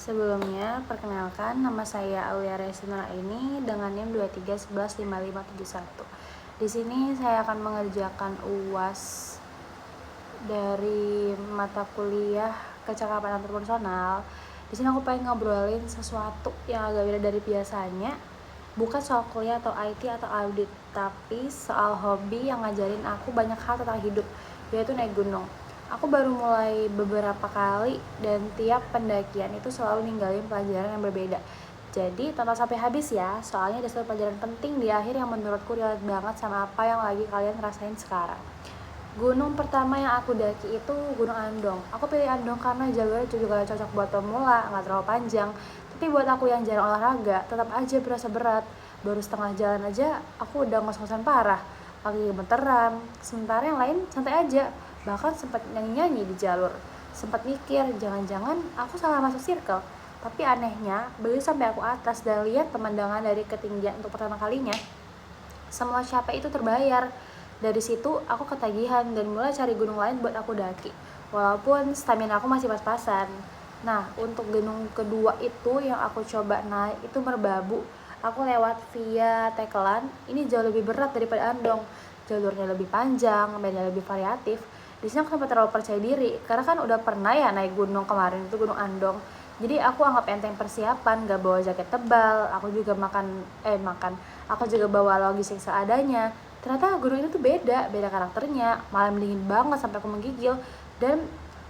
Sebelumnya, perkenalkan nama saya Aulia Resinora ini dengan NIM 23115571. Di sini saya akan mengerjakan UAS dari mata kuliah kecakapan antarpersonal. Di sini aku pengen ngobrolin sesuatu yang agak beda dari biasanya. Bukan soal kuliah atau IT atau audit, tapi soal hobi yang ngajarin aku banyak hal tentang hidup, yaitu naik gunung. Aku baru mulai beberapa kali dan tiap pendakian itu selalu ninggalin pelajaran yang berbeda. Jadi tonton sampai habis ya, soalnya ada satu pelajaran penting di akhir yang menurutku relate banget sama apa yang lagi kalian rasain sekarang. Gunung pertama yang aku daki itu Gunung Andong. Aku pilih Andong karena jalurnya juga cocok buat pemula, nggak terlalu panjang. Tapi buat aku yang jarang olahraga, tetap aja berasa berat. Baru setengah jalan aja, aku udah ngos-ngosan parah. Kaki gemeteran, sementara yang lain santai aja. Bahkan sempat nyanyi-nyanyi di jalur. Sempat mikir, jangan-jangan aku salah masuk circle. Tapi anehnya, begitu sampai aku atas dan lihat pemandangan dari ketinggian untuk pertama kalinya, semua capek itu terbayar. Dari situ aku ketagihan dan mulai cari gunung lain buat aku daki, walaupun stamina aku masih pas-pasan. Nah, untuk gunung kedua itu yang aku coba naik itu Merbabu. Aku lewat via Tekelan, ini jauh lebih berat daripada Andong. Jalurnya lebih panjang, medannya lebih variatif. Di sini aku sempat terlalu percaya diri, karena kan udah pernah ya naik gunung kemarin itu Gunung Andong. Jadi aku anggap enteng persiapan, gak bawa jaket tebal, aku juga aku juga bawa logistik seadanya. Ternyata gunung itu tuh beda karakternya, malam dingin banget sampai aku menggigil, dan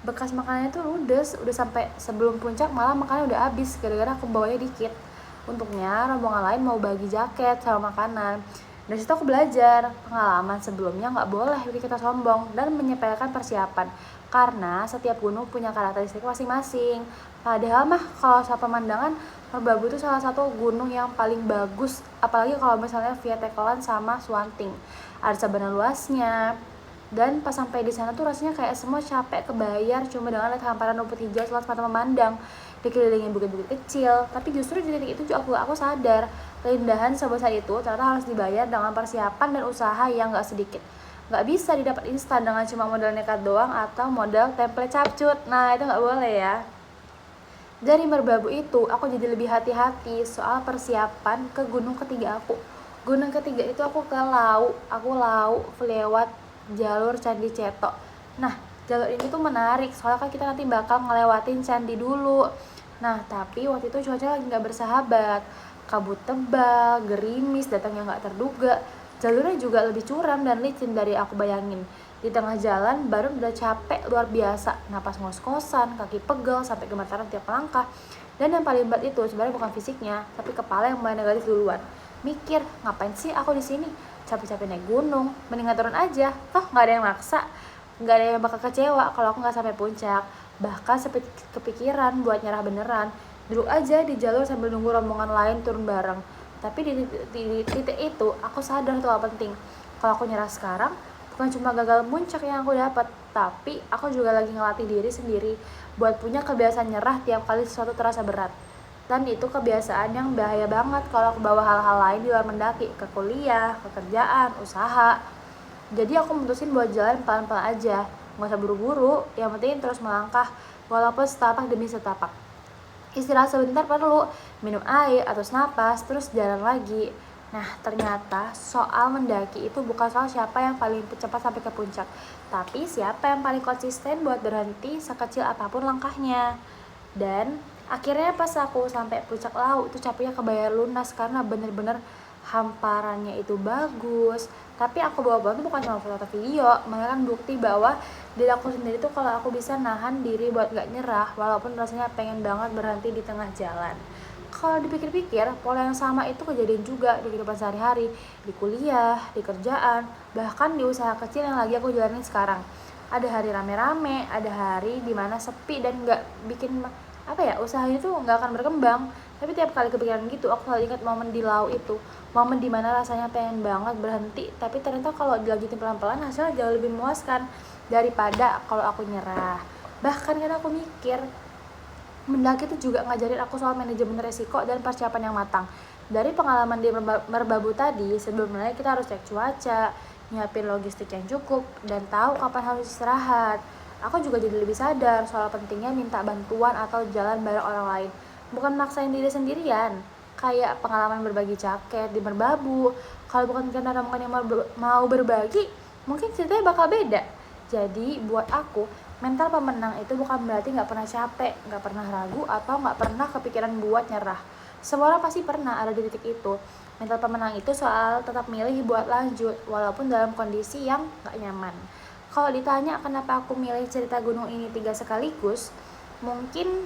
bekas makanannya tuh ludes, udah sampai sebelum puncak malah makannya udah habis gara-gara aku bawanya dikit. Untungnya rombongan lain mau bagi jaket sama makanan. Dari situ aku belajar, pengalaman sebelumnya nggak boleh bikin kita sombong dan menyepelekan persiapan. Karena setiap gunung punya karakteristik masing-masing. Padahal mah kalau soal pemandangan, Merbabu itu salah satu gunung yang paling bagus. Apalagi kalau misalnya via Tekolan sama Swanting. Ada sabana luasnya. Dan pas sampai di sana tuh rasanya kayak semua capek kebayar cuma dengan lihat hamparan rumput hijau seluas mata memandang, dikelilingi bukit-bukit kecil. Tapi justru di titik itu juga aku sadar keindahan sebesar itu ternyata harus dibayar dengan persiapan dan usaha yang gak sedikit. Gak bisa didapat instan dengan cuma modal nekat doang atau modal template capcut. Nah, itu gak boleh ya. Dari Merbabu itu, aku jadi lebih hati-hati soal persiapan ke gunung ketiga aku. Gunung ketiga itu aku ke aku lewat jalur Candi Ceto. Nah, jalur ini tuh menarik, soalnya kan kita nanti bakal ngelewatin candi dulu. Nah, tapi waktu itu cuaca lagi gak bersahabat. Kabut tebal, gerimis, datangnya gak terduga. Jalurnya juga lebih curam dan licin dari aku bayangin. Di tengah jalan baru udah capek luar biasa, napas ngos-ngosan, kaki pegel sampai gemetaran tiap langkah. Dan yang paling berat itu sebenarnya bukan fisiknya, tapi kepala yang mulai negatif duluan. Mikir, ngapain sih aku di sini? Capek-capek naik gunung, mendingan turun aja. Toh nggak ada yang maksa, nggak ada yang bakal kecewa kalau aku nggak sampai puncak. Bahkan sampai kepikiran buat nyerah beneran. Duduk aja di jalur sambil nunggu rombongan lain turun bareng. Tapi di titik itu aku sadar tuh apa penting. Kalau aku nyerah sekarang, bukan cuma gagal puncak yang aku dapat, tapi aku juga lagi ngelatih diri sendiri buat punya kebiasaan nyerah tiap kali sesuatu terasa berat. Dan itu kebiasaan yang bahaya banget kalau aku bawa hal-hal lain di luar mendaki, ke kuliah, ke kerjaan, usaha. Jadi aku mutusin buat jalan pelan-pelan aja, nggak usah buru-buru, yang penting terus melangkah, walaupun setapak demi setapak. Istirahat sebentar perlu, minum air atau napas, terus jalan lagi. Nah, ternyata soal mendaki itu bukan soal siapa yang paling cepat sampai ke puncak, tapi siapa yang paling konsisten buat berhenti sekecil apapun langkahnya. Dan akhirnya pas aku sampai puncak Lau, itu capeknya kebayar lunas karena bener-bener hamparannya itu bagus. Tapi aku bawa tuh bukan cuma foto atau video, malah kan bukti bahwa diri aku sendiri tuh kalau aku bisa nahan diri buat gak nyerah walaupun rasanya pengen banget berhenti di tengah jalan. Kalau dipikir-pikir, pola yang sama itu kejadian juga di kehidupan sehari-hari, di kuliah, di kerjaan, bahkan di usaha kecil yang lagi aku jalanin sekarang. Ada hari rame-rame, ada hari dimana sepi dan gak bikin usaha itu gak akan berkembang. Tapi tiap kali kepikiran gitu, aku selalu ingat momen di Lau itu, momen dimana rasanya pengen banget berhenti, tapi ternyata kalau dilanjutin pelan-pelan hasilnya jauh lebih memuaskan daripada kalau aku nyerah. Bahkan kan aku mikir, mendaki itu juga ngajarin aku soal manajemen resiko dan persiapan yang matang. Dari pengalaman di Merbabu tadi, sebenarnya kita harus cek cuaca, nyiapin logistik yang cukup, dan tahu kapan harus istirahat. Aku juga jadi lebih sadar soal pentingnya minta bantuan atau jalan bareng orang lain, bukan maksain diri sendirian. Kayak pengalaman berbagi jaket di Merbabu, kalau bukan karena rombongan yang mau berbagi, mungkin ceritanya bakal beda. Jadi buat aku, mental pemenang itu bukan berarti nggak pernah capek, nggak pernah ragu, atau nggak pernah kepikiran buat nyerah. Semua orang pasti pernah ada di titik itu. Mental pemenang itu soal tetap milih buat lanjut, walaupun dalam kondisi yang nggak nyaman. Kalau ditanya kenapa aku milih cerita gunung ini 3 sekaligus, mungkin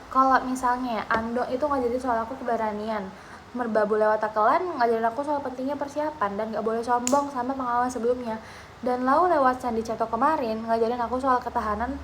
kalau misalnya Andong itu ngajarin soal aku keberanian, Merbabu lewat Takelan ngajarin aku soal pentingnya persiapan dan gak boleh sombong sama pengalaman sebelumnya. Dan Lau lewat Candi Ceto kemarin ngajarin aku soal ketahanan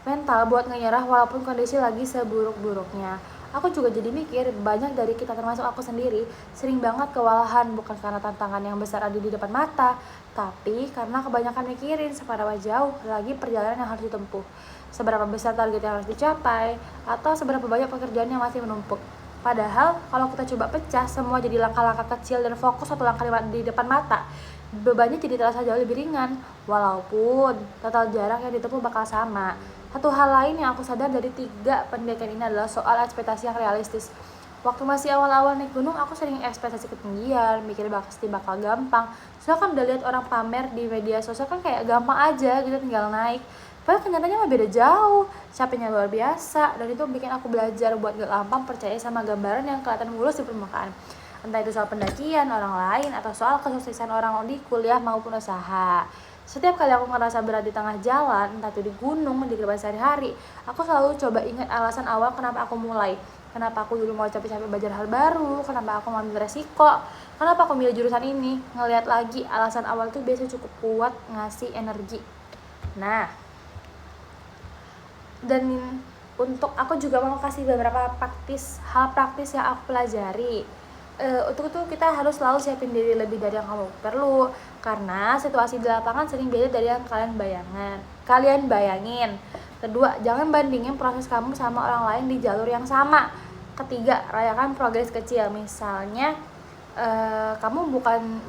mental buat ngenyerah walaupun kondisi lagi seburuk-buruknya. Aku juga jadi mikir, banyak dari kita termasuk aku sendiri sering banget kewalahan bukan karena tantangan yang besar ada di depan mata, tapi karena kebanyakan mikirin seberapa jauh lagi perjalanan yang harus ditempuh, seberapa besar target yang harus dicapai, atau seberapa banyak pekerjaan yang masih menumpuk. Padahal kalau kita coba pecah semua jadi langkah-langkah kecil dan fokus satu langkah di depan mata, bebannya jadi terasa jauh lebih ringan, walaupun total jarak yang ditempuh bakal sama. Satu hal lain yang aku sadar dari 3 pendakian ini adalah soal ekspektasi yang realistis. Waktu masih awal-awal naik gunung, aku sering ekspektasi ketinggian, mikir pasti bakal gampang. Soalnya kan udah lihat orang pamer di media sosial kan kayak gampang aja gitu, tinggal naik. Padahal kenyataannya mah beda jauh, capeknya luar biasa, dan itu bikin aku belajar buat gak gampang percaya sama gambaran yang kelihatan mulus di permukaan. Entah itu soal pendakian orang lain atau soal kesuksesan orang di kuliah maupun usaha. Setiap kali aku ngerasa berat di tengah jalan, entah itu di gunung, di kehidupan sehari-hari, aku selalu coba ingat alasan awal kenapa aku mulai. Kenapa aku dulu mau capek-capek belajar hal baru, kenapa aku mau ambil resiko, kenapa aku milih jurusan ini. Ngelihat lagi, alasan awal itu biasanya cukup kuat ngasih energi. Nah, dan untuk aku juga mau kasih beberapa hal praktis yang aku pelajari. Untuk itu kita harus selalu siapin diri lebih dari yang kamu perlu, karena situasi di lapangan sering beda dari yang kalian bayangin. Kedua, jangan bandingin proses kamu sama orang lain di jalur yang sama. Ketiga, rayakan progres kecil. Misalnya kamu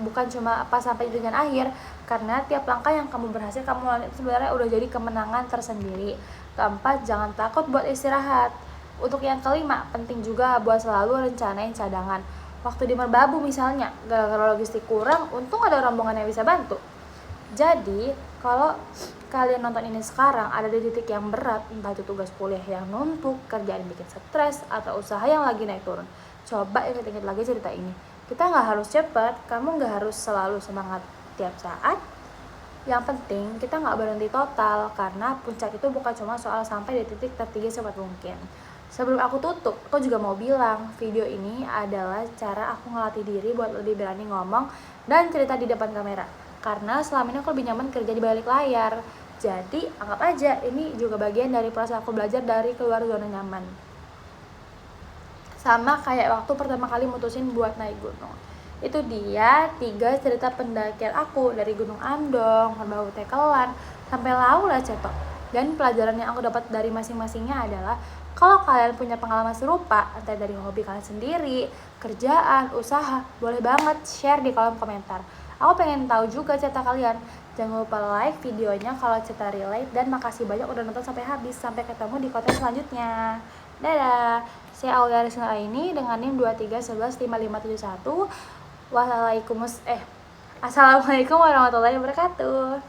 bukan cuma pas sampai dengan akhir, karena tiap langkah yang kamu berhasil kamu lalui sebenarnya udah jadi kemenangan tersendiri. Keempat, jangan takut buat istirahat. Untuk yang kelima, penting juga buat selalu rencanain cadangan. Waktu di Merbabu misalnya, gara-gara logistik kurang, untung ada rombongan yang bisa bantu. Jadi, kalau kalian nonton ini sekarang ada di titik yang berat, entah itu tugas kuliah yang numpuk, kerjaan bikin stres, atau usaha yang lagi naik turun, coba ingat-ingat lagi cerita ini. Kita gak harus cepat, kamu gak harus selalu semangat tiap saat. Yang penting kita gak berhenti total, karena puncak itu bukan cuma soal sampai di titik tertinggi secepat mungkin. Sebelum aku tutup, aku juga mau bilang, video ini adalah cara aku ngelatih diri buat lebih berani ngomong dan cerita di depan kamera. Karena selama ini aku lebih nyaman kerja di balik layar. Jadi, anggap aja ini juga bagian dari proses aku belajar dari keluar zona nyaman. Sama kayak waktu pertama kali mutusin buat naik gunung. Itu dia 3 cerita pendakian aku dari Gunung Andong, Merbabu Takelan, sampai Laula Cetok. Dan pelajaran yang aku dapat dari masing-masingnya adalah kalau kalian punya pengalaman serupa, entah dari hobi kalian sendiri, kerjaan, usaha, boleh banget share di kolom komentar. Aku pengen tahu juga cerita kalian. Jangan lupa like videonya kalau cerita relate, dan makasih banyak udah nonton sampai habis. Sampai ketemu di konten selanjutnya. Dadah. Saya Aulia Rizna ini dengan NIM 23115571. Assalamualaikum warahmatullahi wabarakatuh.